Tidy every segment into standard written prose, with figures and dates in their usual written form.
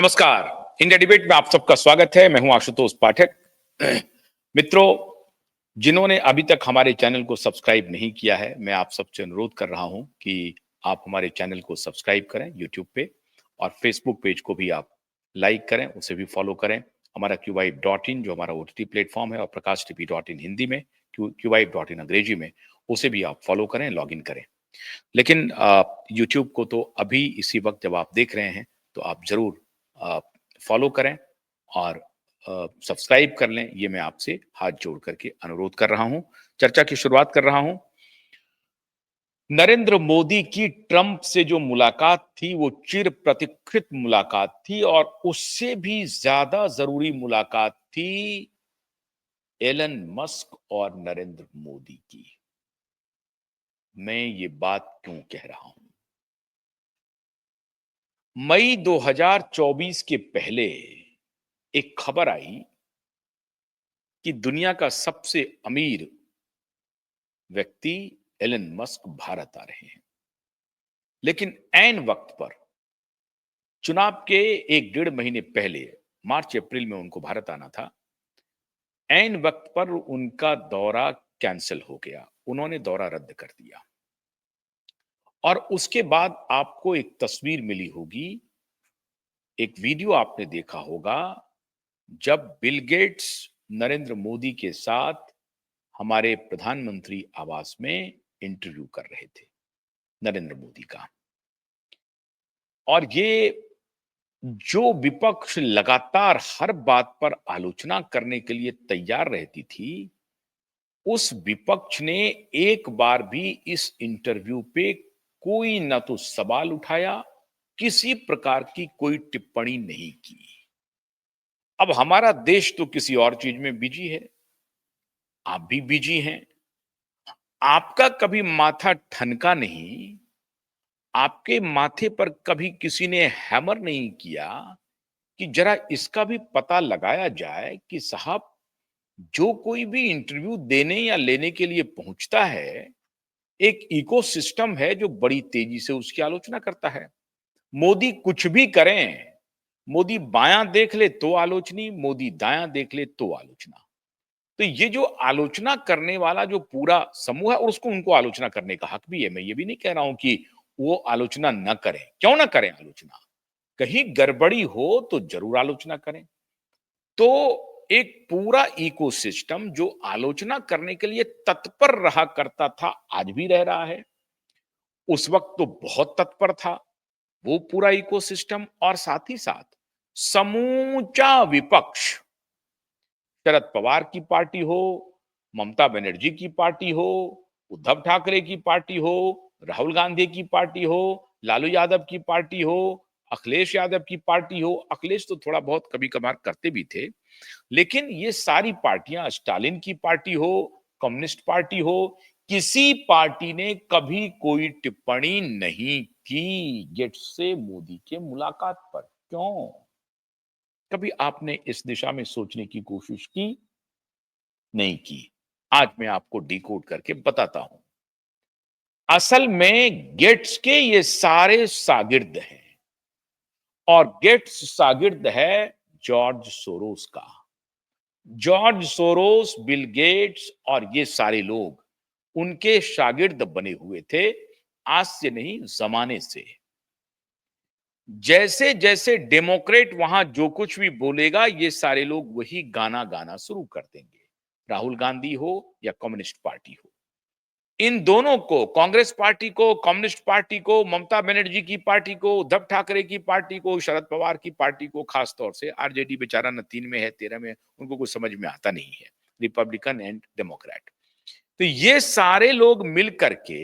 नमस्कार। India debate में आप सबका स्वागत है। मैं हूं आशुतोष पाठक। मित्रों, जिन्होंने अभी तक हमारे चैनल को सब्सक्राइब नहीं किया है, मैं आप सबसे अनुरोध कर रहा हूं कि आप हमारे चैनल को सब्सक्राइब करें यूट्यूब पे, और फेसबुक पेज को भी आप लाइक करें, उसे भी फॉलो करें। हमारा QYib.in जो हमारा OTT प्लेटफॉर्म है, और प्रकाश TV.in हिंदी में, QYib.in अंग्रेजी में, उसे भी आप फॉलो करें, लॉग इन करें। लेकिन यूट्यूब को तो अभी इसी वक्त जब आप देख रहे हैं, तो आप जरूर फॉलो करें और सब्सक्राइब कर लें। ये मैं आपसे हाथ जोड़ करके अनुरोध कर रहा हूं। चर्चा की शुरुआत कर रहा हूं। नरेंद्र मोदी की ट्रंप से जो मुलाकात थी, वो चिर प्रतीक्षित मुलाकात थी, और उससे भी ज्यादा जरूरी मुलाकात थी एलन मस्क और नरेंद्र मोदी की। मैं ये बात क्यों कह रहा हूं? मई 2024 के पहले एक खबर आई कि दुनिया का सबसे अमीर व्यक्ति एलन मस्क भारत आ रहे हैं। लेकिन ऐन वक्त पर, चुनाव के 1-1.5 महीने पहले, मार्च अप्रैल में उनको भारत आना था, ऐन वक्त पर उनका दौरा कैंसिल हो गया। उन्होंने दौरा रद्द कर दिया। और उसके बाद आपको एक तस्वीर मिली होगी, एक वीडियो आपने देखा होगा, जब बिल गेट्स नरेंद्र मोदी के साथ हमारे प्रधानमंत्री आवास में इंटरव्यू कर रहे थे, नरेंद्र मोदी का। और ये जो विपक्ष लगातार हर बात पर आलोचना करने के लिए तैयार रहती थी, उस विपक्ष ने एक बार भी इस इंटरव्यू पे कोई ना तो सवाल उठाया, किसी प्रकार की कोई टिप्पणी नहीं की। अब हमारा देश तो किसी और चीज में बिजी है, आप भी बिजी हैं। आपका कभी माथा ठनका नहीं, आपके माथे पर कभी किसी ने हैमर नहीं किया कि जरा इसका भी पता लगाया जाए कि साहब, जो कोई भी इंटरव्यू देने या लेने के लिए पहुंचता है, एक इकोसिस्टम है जो बड़ी तेजी से उसकी आलोचना करता है। मोदी कुछ भी करें, मोदी बायां देख ले तो आलोचनी, मोदी दायां देख ले तो आलोचना। तो ये जो आलोचना करने वाला जो पूरा समूह है, और उसको उनको आलोचना करने का हक भी है। मैं ये भी नहीं कह रहा हूं कि वो आलोचना न करें, क्यों ना करें आलोचना, कहीं गड़बड़ी हो तो जरूर आलोचना करें। तो एक पूरा इकोसिस्टम जो आलोचना करने के लिए तत्पर रहा करता था, आज भी रह रहा है। उस वक्त तो बहुत तत्पर था वो पूरा इकोसिस्टम, और साथ ही साथ समूचा विपक्ष, शरद पवार की पार्टी हो, ममता बनर्जी की पार्टी हो, उद्धव ठाकरे की पार्टी हो, राहुल गांधी की पार्टी हो, लालू यादव की पार्टी हो, अखिलेश यादव की पार्टी हो। अखिलेश तो थोड़ा बहुत कभी कभार करते भी थे, लेकिन ये सारी पार्टियां, स्टालिन की पार्टी हो, कम्युनिस्ट पार्टी हो, किसी पार्टी ने कभी कोई टिप्पणी नहीं की गेट्स से मोदी के मुलाकात पर। क्यों? कभी आपने इस दिशा में सोचने की कोशिश की? नहीं की। आज मैं आपको डिकोड करके बताता हूं। असल में गेट्स के ये सारे शागिर्द हैं, और गेट्स शागिर्द है जॉर्ज सोरोस का। जॉर्ज सोरोस, बिल गेट्स और ये सारे लोग उनके शागिर्द बने हुए थे, आज से नहीं, जमाने से। जैसे जैसे डेमोक्रेट वहां जो कुछ भी बोलेगा, ये सारे लोग वही गाना गाना शुरू कर देंगे। राहुल गांधी हो या कम्युनिस्ट पार्टी हो, इन दोनों को, कांग्रेस पार्टी को, कम्युनिस्ट पार्टी को, ममता बनर्जी की पार्टी को, उद्धव ठाकरे की पार्टी को, शरद पवार की पार्टी को, खासतौर से आरजेडी बेचारा न 3 में है 13 में, उनको कुछ समझ में आता नहीं है, रिपब्लिकन एंड डेमोक्रेट। तो ये सारे लोग मिल करके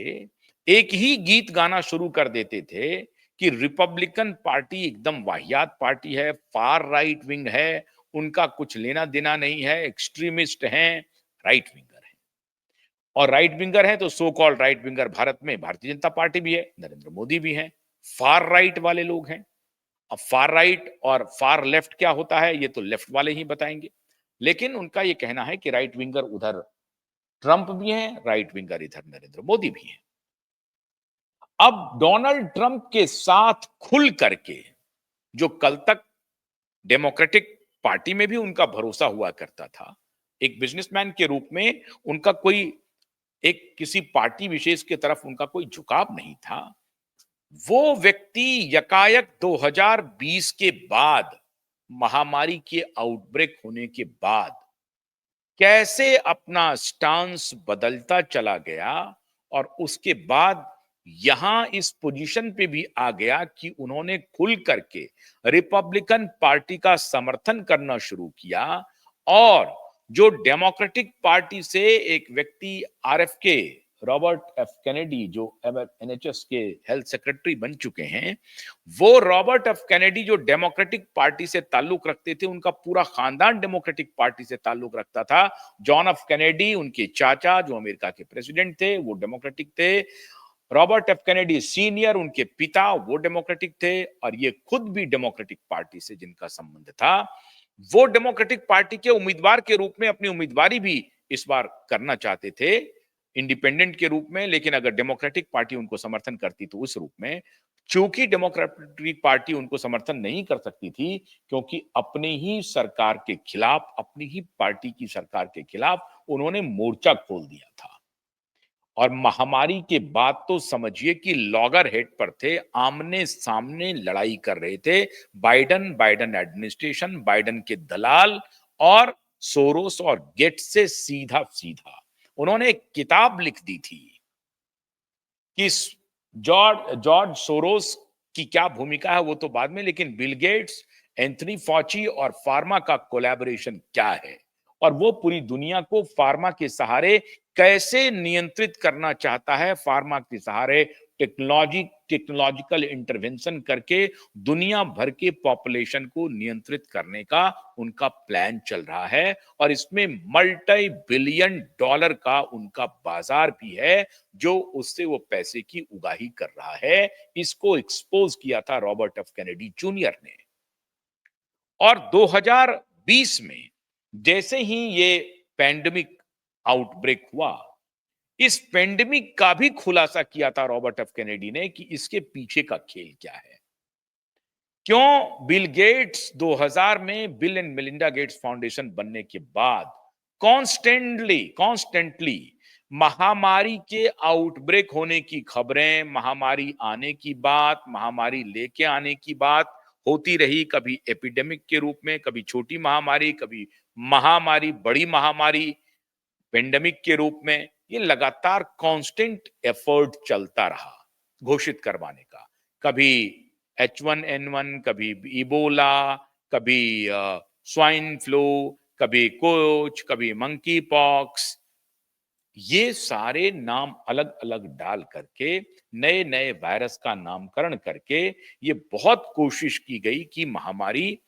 एक ही गीत गाना शुरू कर देते थे कि रिपब्लिकन पार्टी एकदम वाहियात पार्टी है, फार राइट विंग है, उनका कुछ लेना देना नहीं है, एक्सट्रीमिस्ट हैं, राइट विंगर है। और राइट विंगर है तो so called right winger Bharat में भारतीय जनता पार्टी भी है, नरेंद्र मोदी भी हैं। फार राइट वाले लोग हैं। अब फार राइट और फार लेफ्ट क्या होता है, ये तो लेफ्ट वाले ही बताएंगे। लेकिन उनका ये कहना है कि राइट विंगर उधर ट्रंप भी हैं, राइट विंगर इधर नरेंद्र मोदी भी हैं। अब डोनाल्ड ट्रंप के साथ खुल करके जो कल तक डेमोक्रेटिक पार्टी में भी उनका भरोसा हुआ करता था। एक बिजनेसमैन के रूप में उनका कोई एक किसी पार्टी विशेष की तरफ उनका कोई झुकाव नहीं था। वो व्यक्ति यकायक 2020 के बाद, महामारी के आउटब्रेक होने के बाद कैसे अपना स्टांस बदलता चला गया और उसके बाद यहां इस पोजीशन पे भी आ गया कि उन्होंने खुल करके रिपब्लिकन पार्टी का समर्थन करना शुरू किया। और जो डेमोक्रेटिक पार्टी से एक व्यक्ति आरएफके, रॉबर्ट एफ कैनेडी, जो एनएचएस के हेल्थ सेक्रेटरी बन चुके हैं, वो रॉबर्ट एफ कैनेडी जो डेमोक्रेटिक पार्टी से ताल्लुक रखते थे, उनका पूरा खानदान डेमोक्रेटिक पार्टी से ताल्लुक रखता था। जॉन एफ कैनेडी, उनके चाचा जो अमेरिका के प्रेसिडेंट थे, वो डेमोक्रेटिक थे। रॉबर्ट एफ कैनेडी सीनियर, उनके पिता, वो डेमोक्रेटिक थे। और ये खुद भी डेमोक्रेटिक पार्टी से जिनका संबंध था, वो डेमोक्रेटिक पार्टी के उम्मीदवार के रूप में अपनी उम्मीदवारी भी इस बार करना चाहते थे, इंडिपेंडेंट के रूप में। लेकिन अगर डेमोक्रेटिक पार्टी उनको समर्थन करती तो उस रूप में, चूंकि डेमोक्रेटिक पार्टी उनको समर्थन नहीं कर सकती थी, क्योंकि अपनी ही सरकार के खिलाफ, अपनी ही पार्टी की सरकार के खिलाफ उन्होंने मोर्चा खोल दिया था। और महामारी के बाद तो समझिए कि लॉगर हेड पर थे, आमने सामने लड़ाई कर रहे थे। बाइडन, बाइडन एडमिनिस्ट्रेशन, बाइडन के दलाल और सोरोस और गेट्स से सीधा सीधा। उन्होंने एक किताब लिख दी थी कि जॉर्ज जॉर्ज सोरोस की क्या भूमिका है वो तो बाद में, लेकिन बिल गेट्स, एंथनी फॉची और फार्मा का कोलैबोरेशन क्या है, और वो पूरी दुनिया को फार्मा के सहारे कैसे नियंत्रित करना चाहता है। फार्मा के सहारे टेक्नोलॉजिकल इंटरवेंशन करके दुनिया भर के पॉपुलेशन को नियंत्रित करने का उनका प्लान चल रहा है। और इसमें मल्टी बिलियन डॉलर का उनका बाजार भी है, जो उससे वो पैसे की उगाही कर रहा है। इसको एक्सपोज किया था रॉबर्ट एफ कैनेडी जूनियर ने। और 2020 में जैसे ही ये पैंडेमिक आउटब्रेक हुआ, इस पेंडेमिक का भी खुलासा किया था रॉबर्ट एफ कैनेडी ने कि इसके पीछे का खेल क्या है। क्यों बिल गेट्स 2000 में bill and Melinda Gates foundation बनने के बाद कॉन्स्टेंटली महामारी के आउटब्रेक होने की खबरें, महामारी आने की बात, महामारी लेके आने की बात होती रही। कभी एपिडेमिक के रूप में, कभी छोटी महामारी, कभी महामारी, बड़ी महामारी पेंडेमिक के रूप में। ये लगातार कांस्टेंट एफर्ट चलता रहा घोषित करवाने का। कभी H1N1, कभी इबोला, कभी स्वाइन फ्लू, कभी कोच, कभी मंकी पॉक्स। ये सारे नाम अलग अलग डाल करके, नए नए वायरस का नामकरण करके, ये बहुत कोशिश की गई कि महामारी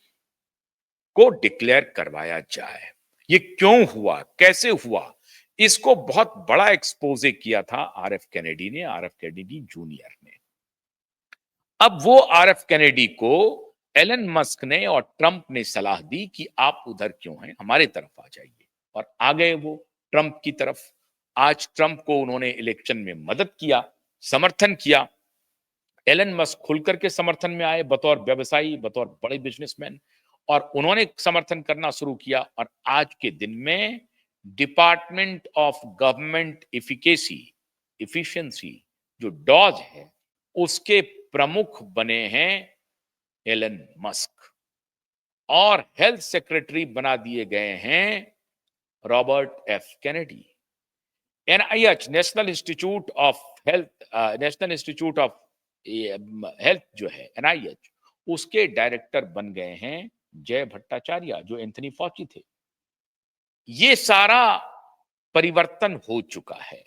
को डिक्लेयर करवाया जाए। ये क्यों हुआ, कैसे हुआ, इसको बहुत बड़ा एक्सपोजे किया था आरएफ कैनेडी ने, आरएफ कैनेडी जूनियर ने। अब वो आरएफ कैनेडी को एलन मस्क ने और ट्रंप ने सलाह दी कि आप उधर क्यों हैं, हमारे तरफ आ जाइए। और आ गए वो ट्रंप की तरफ। आज ट्रंप को उन्होंने इलेक्शन में मदद किया, समर्थन किया। एलन मस्क खुलकर के समर्थन में आए बतौर व्यवसायी, बतौर बड़े बिजनेसमैन, और उन्होंने समर्थन करना शुरू किया। और आज के दिन में डिपार्टमेंट ऑफ गवर्नमेंट इफिशिएंसी जो डॉज है, उसके प्रमुख बने हैं एलन मस्क। और हेल्थ सेक्रेटरी बना दिए गए हैं Robert F Kennedy. NIH, national institute of health, national institute of health जो है एनआईएच, उसके डायरेक्टर बन गए हैं जय भट्टाचार्य, जो एंथनी फॉची थे। ये सारा परिवर्तन हो चुका है।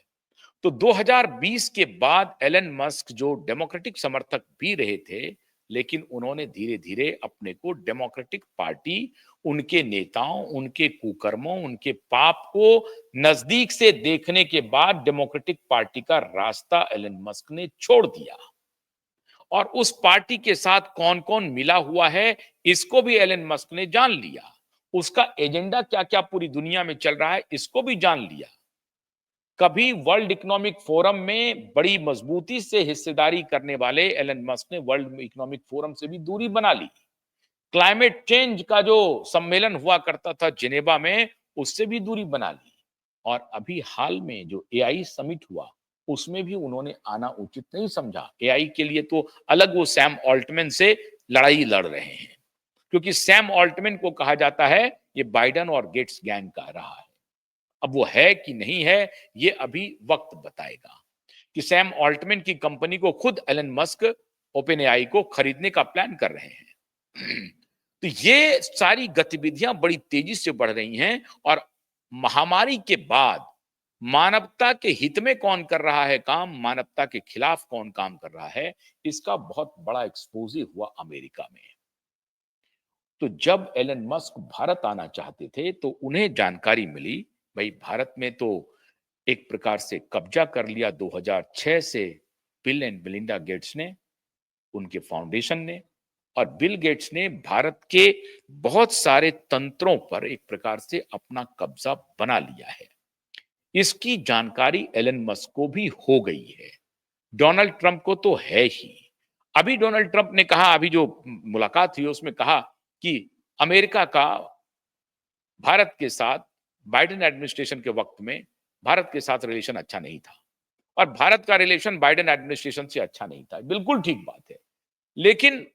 तो 2020 के बाद एलन मस्क जो डेमोक्रेटिक समर्थक भी रहे थे, लेकिन उन्होंने धीरे धीरे अपने को डेमोक्रेटिक पार्टी, उनके नेताओं, उनके कुकर्मों, उनके पाप को नजदीक से देखने के बाद डेमोक्रेटिक पार्टी का रास्ता एलन मस्क ने छोड़ दिया। और उस पार्टी के साथ कौन कौन मिला हुआ है, इसको भी एलन मस्क ने जान लिया। उसका एजेंडा क्या क्या पूरी दुनिया में चल रहा है, इसको भी जान लिया। कभी वर्ल्ड इकोनॉमिक फोरम में बड़ी मजबूती से हिस्सेदारी करने वाले एलन मस्क ने वर्ल्ड इकोनॉमिक फोरम से भी दूरी बना ली। क्लाइमेट चेंज का जो सम्मेलन हुआ करता था जिनेवा में, उससे भी दूरी बना ली। और अभी हाल में जो एआई समिट हुआ, उसमें भी उन्होंने आना उचित नहीं समझा। एआई के लिए तो अलग वो सैम ऑल्टमैन से लड़ाई लड़ रहे हैं, क्योंकि सैम ऑल्टमैन को कहा जाता है ये बाइडेन और गेट्स गैंग का रहा है। अब वो है कि नहीं है, ये अभी वक्त बताएगा। कि सैम ऑल्टमैन की कंपनी को खुद एलन मस्क ओपन एआई को खरीदने का प्लान कर रहे हैं। तो ये सारी गतिविधियां बड़ी तेजी से बढ़ रही हैं, और महामारी के बाद मानवता के हित में कौन कर रहा है काम, मानवता के खिलाफ कौन काम कर रहा है, इसका बहुत बड़ा एक्सपोजिव हुआ अमेरिका में। तो जब एलन मस्क भारत आना चाहते थे, तो उन्हें जानकारी मिली, भाई भारत में तो एक प्रकार से कब्जा कर लिया 2006 से बिल एंड मेलिंडा गेट्स ने, उनके फाउंडेशन ने। और बिल गेट्स ने भारत के बहुत सारे तंत्रों पर एक प्रकार से अपना कब्जा बना लिया है। इसकी जानकारी एलन मस्क को भी हो गई है, डोनाल्ड ट्रंप को तो है ही। अभी डोनाल्ड ट्रंप ने कहा, अभी जो मुलाकात हुई उसमें कहा कि अमेरिका का भारत के साथ बाइडेन एडमिनिस्ट्रेशन के वक्त में भारत के साथ रिलेशन अच्छा नहीं था, और भारत का रिलेशन बाइडेन एडमिनिस्ट्रेशन से अच्छा नहीं था। बिल्कुल ठीक बात है। लेकिन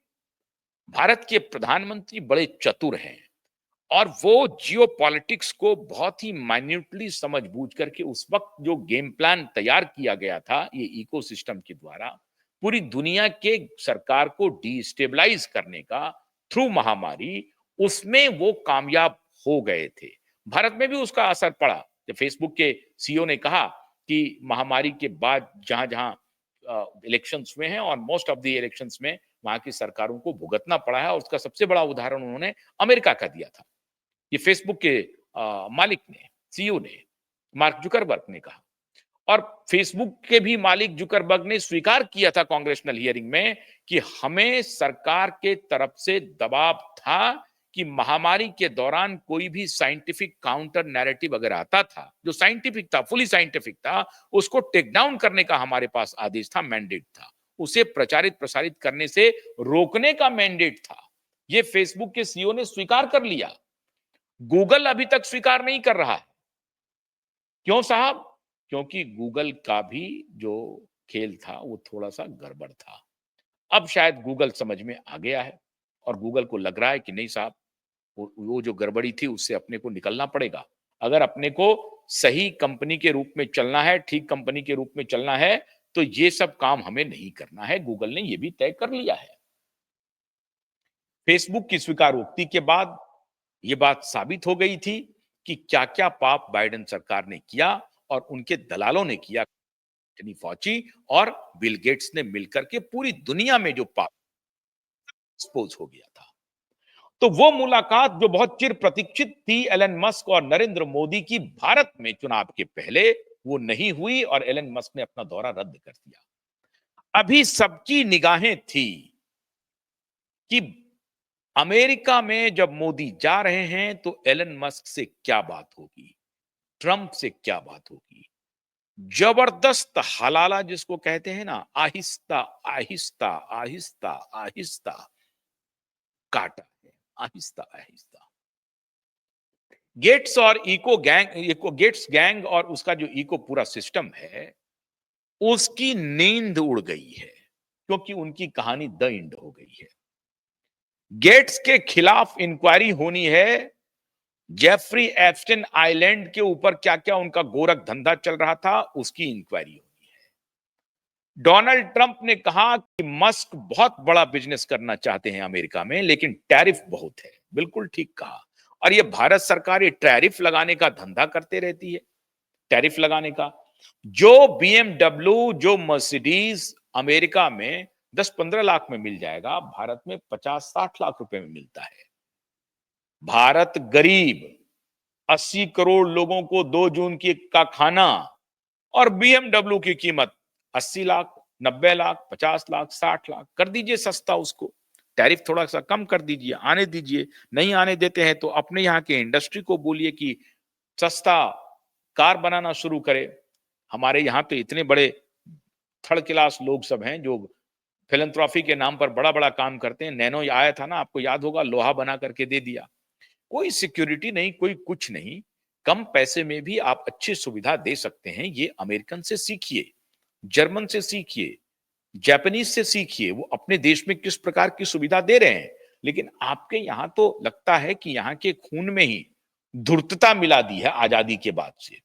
भारत के प्रधानमंत्री बड़े चतुर हैं, और वो जियो पॉलिटिक्स को बहुत ही माइन्यूटली समझ बूझ करके उस वक्त जो गेम प्लान तैयार किया गया था ये इकोसिस्टम के द्वारा, पूरी दुनिया के सरकार को डिस्टेबलाइज करने का थ्रू महामारी, उसमें वो कामयाब हो गए थे। भारत में भी उसका असर पड़ा। जब फेसबुक के सीईओ ने कहा कि महामारी के बाद जहां जहां इलेक्शंस हुए हैं, और मोस्ट ऑफ द इलेक्शंस में वहां की सरकारों को भुगतना पड़ा है, और उसका सबसे बड़ा उदाहरण उन्होंने अमेरिका का दिया था। ये फेसबुक के मालिक ने, सीईओ ने, मार्क जुकरबर्ग ने कहा। और फेसबुक के भी मालिक जुकरबर्ग ने स्वीकार किया था कांग्रेशनल हियरिंग में कि हमें सरकार के तरफ से दबाव था कि महामारी के दौरान कोई भी साइंटिफिक काउंटर नैरेटिव अगर आता था, जो साइंटिफिक था, फुली साइंटिफिक था, उसको टेक डाउन करने का हमारे पास आदेश था, मैंडेट था। उसे प्रचारित प्रसारित करने से रोकने का मैंडेट था। ये फेसबुक के सीईओ ने स्वीकार कर लिया। गूगल अभी तक स्वीकार नहीं कर रहा है। क्यों साहब? क्योंकि गूगल का भी जो खेल था वो थोड़ा सा गड़बड़ था। अब शायद गूगल समझ में आ गया है, और गूगल को लग रहा है कि नहीं साहब, वो जो गड़बड़ी थी उससे अपने को निकलना पड़ेगा। अगर अपने को सही कंपनी के रूप में चलना है, ठीक कंपनी के रूप में चलना है, तो ये सब काम हमें नहीं करना है। गूगल ने ये भी तय कर लिया है। फेसबुक की स्वीकारोक्ति के बाद ये बात साबित हो गई थी कि क्या-क्या पाप बाइडेन सरकार ने किया और उनके दलालों ने किया। एंथनी फॉची और बिल गेट्स ने मिलकर के पूरी दुनिया में जो पाप एक्सपोज हो गया था। तो वो मुलाकात जो बहुत चिर प्रतीक्षित थी एलन मस्क और नरेंद्र मोदी की भारत में चुनाव के पहले, वो नहीं हुई, और एलन मस्क ने अपना दौरा रद्द कर दिया। अभी सबकी निगाहें थी कि अमेरिका में जब मोदी जा रहे हैं तो एलन मस्क से क्या बात होगी, ट्रंप से क्या बात होगी। जबरदस्त हलाला जिसको कहते हैं ना, आहिस्ता आहिस्ता आहिस्ता आहिस्ता काटा है, आहिस्ता आहिस्ता। गेट्स गैंग और उसका जो इको पूरा सिस्टम है, उसकी नींद उड़ गई है, क्योंकि उनकी कहानी द एंड हो गई है। गेट्स के खिलाफ इंक्वायरी होनी है। जेफरी एप्स्टेन आइलैंड के ऊपर क्या क्या उनका गोरख धंधा चल रहा था, उसकी इंक्वायरी होनी है। डोनाल्ड ट्रंप ने कहा कि मस्क बहुत बड़ा बिजनेस करना चाहते हैं अमेरिका में, लेकिन टैरिफ बहुत है। बिल्कुल ठीक कहा। और ये भारत सरकार ये टैरिफ लगाने का धंधा करते रहती है, टैरिफ लगाने का। जो बीएमडब्ल्यू, जो मर्सिडीज अमेरिका में 10-15 लाख में मिल जाएगा, भारत में 50-60 लाख रुपए में मिलता है। भारत गरीब, 80 करोड़ लोगों को 2 जून की का खाना, और बीएमडब्ल्यू की कीमत 80 लाख, 90 लाख, 50 लाख, 60 लाख। कर दीजिए सस्ता उसको, टैरिफ थोड़ा सा कम कर दीजिए, आने दीजिए। नहीं आने देते हैं तो अपने यहाँ के इंडस्ट्री को बोलिए कि सस्ता कार बनाना शुरू करे। हमारे यहाँ तो इतने बड़े थर्ड क्लास लोग सब हैं जो फिलैंथ्रोपी के नाम पर बड़ा-बड़ा काम करते हैं। नैनो आया था ना, आपको याद होगा, लोहा बना करके दे दिया। कोई सिक्योरिटी नहीं, कोई कुछ नहीं। कम पैसे में भी आप अच्छी सुविधा दे सकते हैं। ये अमेरिकन से सीखिए, जर्मन से सीखिए, जापानीज से सीखिए, वो अपने देश में किस प्रकार की सुविधा दे रहे हैं। लेकिन आपके यहाँ तो लगता है कि यहाँ के खून में ही धूर्तता मिला दी है आजादी के बाद से।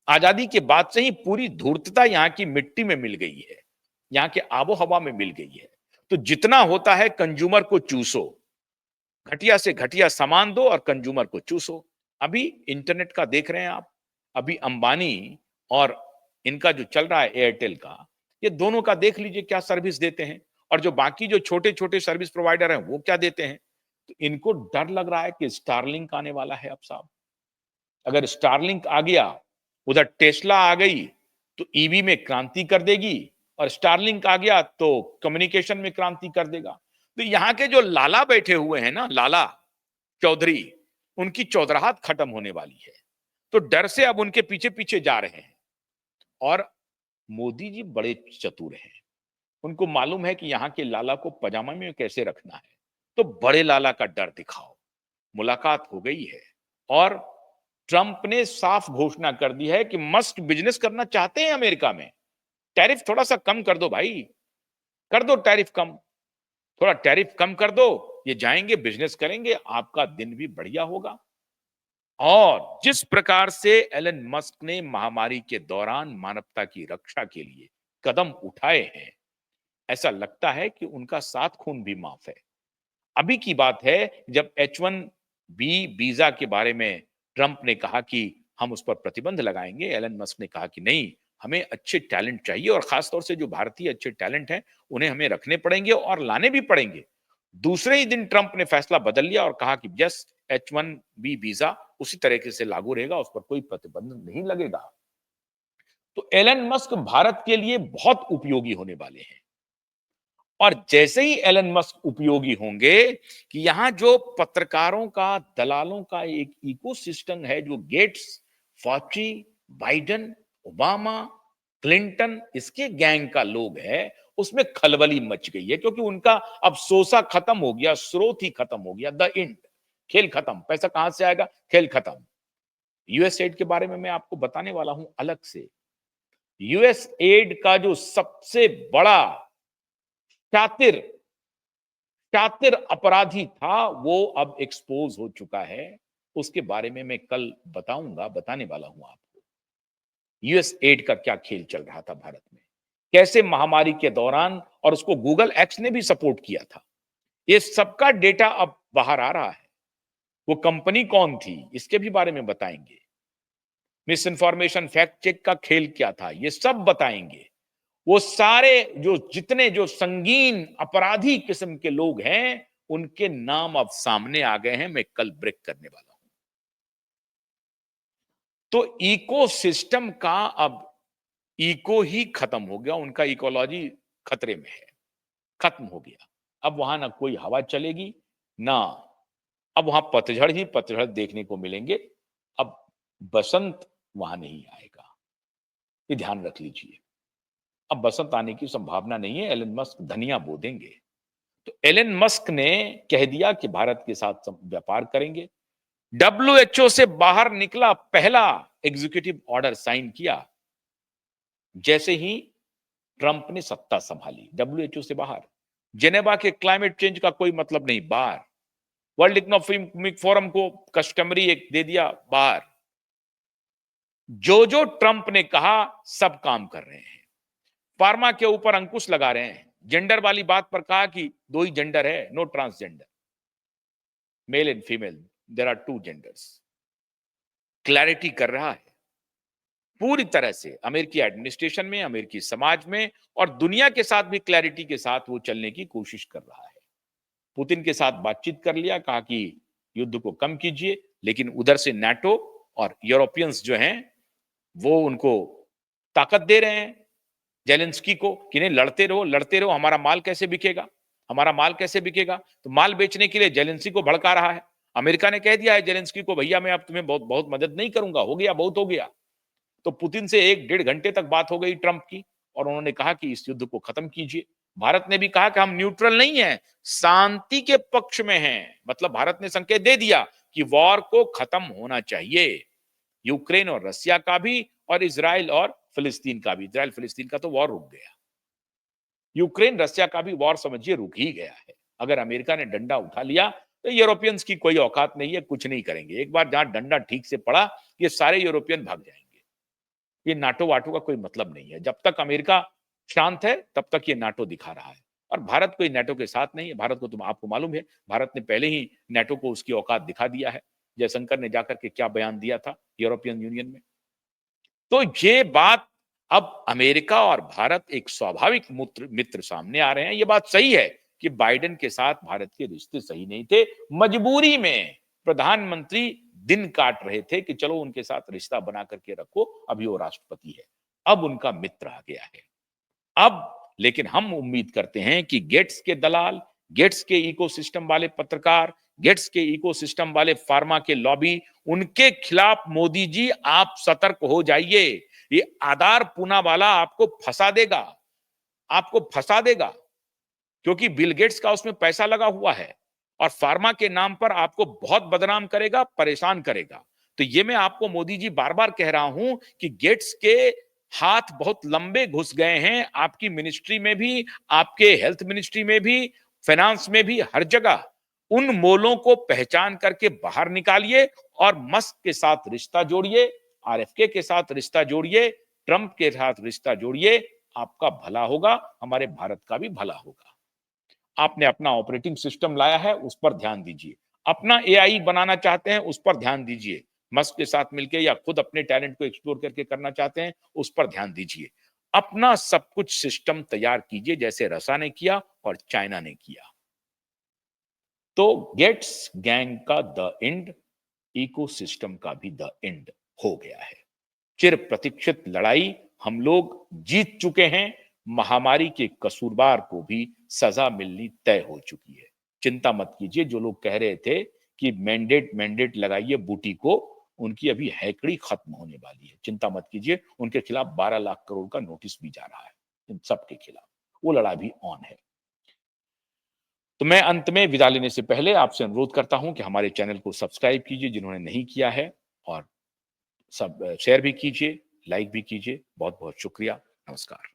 आजादी के बाद से ही पूरी धूर्तता यहाँ की मिट्टी में मिल गई है, यहाँ के आबो हवा में मिल गई है। तो जितना होता है कंज्यूमर को चूसो, घटिया से घटिया सामान दो और कंज्यूमर को चूसो। अभी इंटरनेट का देख रहे हैं आप, अभी अंबानी और इनका जो चल रहा है एयरटेल का, ये दोनों का देख लीजिए क्या सर्विस देते हैं, और जो बाकी जो छोटे छोटे सर्विस प्रोवाइडर हैं वो क्या देते हैं। तो इनको डर लग रहा है कि स्टारलिंक आने वाला है अब साहब। अगर स्टारलिंक आ गया, उधर टेस्ला आ गई तो ईवी में क्रांति कर देगी, और स्टारलिंक आ गया तो कम्युनिकेशन में क्रांति कर देगा। तो यहाँ के जो लाला बैठे हुए हैं ना, लाला चौधरी, उनकी चौधराहट खत्म होने वाली है। तो डर से अब उनके पीछे पीछे जा रहे हैं। और मोदी जी बड़े चतुर हैं, उनको मालूम है कि यहाँ के लाला को पजामा में कैसे रखना है। तो बड़े लाला का डर दिखाओ। मुलाकात हो गई है, और ट्रंप ने साफ घोषणा कर दी है कि मस्क बिजनेस करना चाहते हैं अमेरिका में। टैरिफ थोड़ा सा कम कर दो भाई, कर दो टैरिफ कम, थोड़ा टैरिफ कम कर दो, ये जाएंगे बिजनेस करेंगे, आपका दिन भी बढ़िया होगा। और जिस प्रकार से एलन मस्क ने महामारी के दौरान मानवता की रक्षा के लिए कदम उठाए हैं, ऐसा लगता है कि उनका सात खून भी माफ है। अभी की बात है जब H1B वीजा के बारे में ट्रंप ने कहा कि हम उस पर प्रतिबंध लगाएंगे, एलन मस्क ने कहा कि नहीं, हमें अच्छे टैलेंट चाहिए, और खासतौर से जो भारतीय अच्छे टैलेंट हैं उन्हें हमें रखने पड़ेंगे और लाने भी पड़ेंगे। दूसरे ही दिन ट्रंप ने फैसला बदल लिया और कहा कि यस, H1B वीजा उसी तरीके से लागू रहेगा, उस पर कोई प्रतिबंध नहीं लगेगा। तो एलन मस्क भारत के लिए बहुत उपयोगी होने वाले हैं। और जैसे ही एलन मस्क उपयोगी होंगे, कि यहां जो पत्रकारों का, दलालों का एक इकोसिस्टम है, जो गेट्स, फॉची, बाइडेन, ओबामा, क्लिंटन, इसके गैंग का लोग है, उसमें खलबली मच गई है, क्योंकि उनका अब सोसा खत्म हो गया, स्रोत ही खत्म हो गया, द इंड, खेल खत्म। पैसा कहां से आएगा, खेल खत्म। यूएस एड के बारे में मैं आपको बताने वाला हूं अलग से। यूएस एड का जो सबसे बड़ा शातिर शातिर अपराधी था, वो अब एक्सपोज हो चुका है। उसके बारे में मैं कल बताने वाला हूं आपको। यूएस एड का क्या खेल चल रहा था भारत में, कैसे महामारी के दौरान, और उसको गूगल एक्स ने भी सपोर्ट किया था। ये सबका डेटा अब बाहर आ रहा है। वो कंपनी कौन थी, इसके भी बारे में बताएंगे। मिस इन्फॉर्मेशन फैक्ट चेक का खेल क्या था, ये सब बताएंगे। वो सारे जो जितने जो संगीन अपराधी किस्म के लोग हैं, उनके नाम अब सामने आ गए हैं। मैं कल ब्रेक करने वाला हूं। तो इकोसिस्टम का अब इको ही खत्म हो गया, उनका इकोलॉजी खतरे में है, खत्म हो गया। अब वहां ना कोई हवा चलेगी, ना अब वहां पतझड़ ही पतझड़ देखने को मिलेंगे। अब बसंत वहां नहीं आएगा, ये ध्यान रख लीजिए। अब बसंत आने की संभावना नहीं है, एलन मस्क धनिया बो देंगे। तो एलन मस्क ने कह दिया कि भारत के साथ व्यापार करेंगे। डब्ल्यूएचओ से बाहर निकला, पहला एग्जीक्यूटिव ऑर्डर साइन किया जैसे ही ट्रंप ने सत्ता संभाली। डब्ल्यूएचओ से बाहर, जेनेवा के क्लाइमेट चेंज का कोई मतलब नहीं, बाहर। वर्ल्ड इकोनॉमिक फोरम को कस्टमरी एक दे दिया, बाहर। जो जो ट्रंप ने कहा सब काम कर रहे हैं। फार्मा के ऊपर अंकुश लगा रहे हैं। जेंडर वाली बात पर कहा कि दो ही जेंडर है, no transgender, male and female, there are two genders. Clarity कर रहा है पूरी तरह से अमेरिकी एडमिनिस्ट्रेशन में, अमेरिकी समाज में, और दुनिया के साथ भी क्लैरिटी के साथ वो चलने की कोशिश कर रहा है। पुतिन के साथ बातचीत कर लिया, कहा कि युद्ध को कम कीजिए, लेकिन उधर से नाटो और यूरोपियंस जो हैं वो उनको ताकत दे रहे हैं, जेलेंस्की को, कि नहीं, लड़ते रहो, हमारा माल कैसे बिकेगा, हमारा माल कैसे बिकेगा। तो माल बेचने के लिए जेलेंस्की को भड़का रहा है। अमेरिका ने कह दिया है जेलेंस्की को, भैया मैं अब तुम्हें बहुत बहुत मदद नहीं करूंगा, हो गया, बहुत हो गया। तो पुतिन से 1 डेढ़ घंटे तक बात हो गई ट्रंप की, और उन्होंने कहा कि इस युद्ध को खत्म कीजिए। भारत ने भी कहा कि हम न्यूट्रल नहीं है, शांति के पक्ष में हैं। मतलब भारत ने संकेत दे दिया कि वॉर को खत्म होना चाहिए। यूक्रेन और रसिया का भी और इजराइल और फिलिस्तीन का भी। इजराइल फिलिस्तीन का तो वॉर रुक गया, यूक्रेन रसिया का भी वॉर समझिए रुक ही गया है। अगर अमेरिका ने डंडा उठा लिया तो यूरोपियंस की कोई औकात नहीं है, कुछ नहीं करेंगे। एक बार जहां डंडा ठीक से पड़ा, ये सारे यूरोपियन भाग जाएंगे। ये नाटो वाटो का कोई मतलब नहीं है। जब तक अमेरिका शांत है तब तक ये नाटो दिखा रहा है, और भारत कोई नाटो के साथ नहीं है। भारत को तुम आपको मालूम है, भारत ने पहले ही नाटो को उसकी औकात दिखा दिया है। जयशंकर ने जाकर के क्या बयान दिया था यूरोपियन यूनियन में। तो ये बात, अब अमेरिका और भारत एक स्वाभाविक मित्र सामने आ रहे हैं। ये बात सही है कि बाइडेन के साथ भारत के रिश्ते सही नहीं थे। मजबूरी में प्रधानमंत्री दिन काट रहे थे कि चलो उनके साथ रिश्ता बना करके रखो, अभी वो राष्ट्रपति है, अब उनका मित्र आ गया है। अब लेकिन हम उम्मीद करते हैं कि गेट्स के दलाल, गेट्स के इकोसिस्टम वाले पत्रकार, गेट्स के इकोसिस्टम वाले फार्मा के लॉबी, उनके खिलाफ मोदी जी आप सतर्क हो जाइए। ये आधार पूना वाला आपको फंसा देगा, आपको फंसा देगा, क्योंकि बिल गेट्स का उसमें पैसा लगा हुआ है और फार्मा के नाम पर आपको बहुत बदनाम करेगा, परेशान करेगा। तो ये मैं आपको मोदी जी बार बार कह रहा हूं कि गेट्स के हाथ बहुत लंबे घुस गए हैं आपकी मिनिस्ट्री में भी, आपके हेल्थ मिनिस्ट्री में भी, फाइनेंस में भी, हर जगह। उन मोलों को पहचान करके बाहर निकालिए और मस्क के साथ रिश्ता जोड़िए, आरएफके के साथ रिश्ता जोड़िए, ट्रंप के साथ रिश्ता जोड़िए। आपका भला होगा, हमारे भारत का भी भला होगा। आपने अपना ऑपरेटिंग सिस्टम लाया है, उस पर ध्यान दीजिए। अपना एआई बनाना चाहते हैं, उस पर ध्यान दीजिए। मस्क के साथ मिलकर या खुद अपने टैलेंट को एक्सप्लोर करके करना चाहते हैं, उस पर ध्यान दीजिए। अपना सब कुछ सिस्टम तैयार कीजिए, जैसे रसा ने किया और चाइना ने किया। तो गेट्स गैंग का द एंड, इकोसिस्टम का भी द एंड हो गया है। चिर प्रतीक्षित लड़ाई हम लोग जीत चुके हैं। महामारी के कसूरवार को भी सजा मिलनी तय हो चुकी है। चिंता मत कीजिए। जो लोग कह रहे थे कि मैंडेट लगाइए बूटी को, उनकी अभी हैकड़ी खत्म होने वाली है। चिंता मत कीजिए। उनके खिलाफ 12 लाख करोड़ का नोटिस भी जा रहा है, इन सबके खिलाफ। वो लड़ाई भी ऑन है। तो मैं अंत में विदा लेने से पहले आपसे अनुरोध करता हूं कि हमारे चैनल को सब्सक्राइब कीजिए जिन्होंने नहीं किया है, और सब शेयर भी कीजिए, लाइक भी कीजिए। बहुत बहुत शुक्रिया। नमस्कार।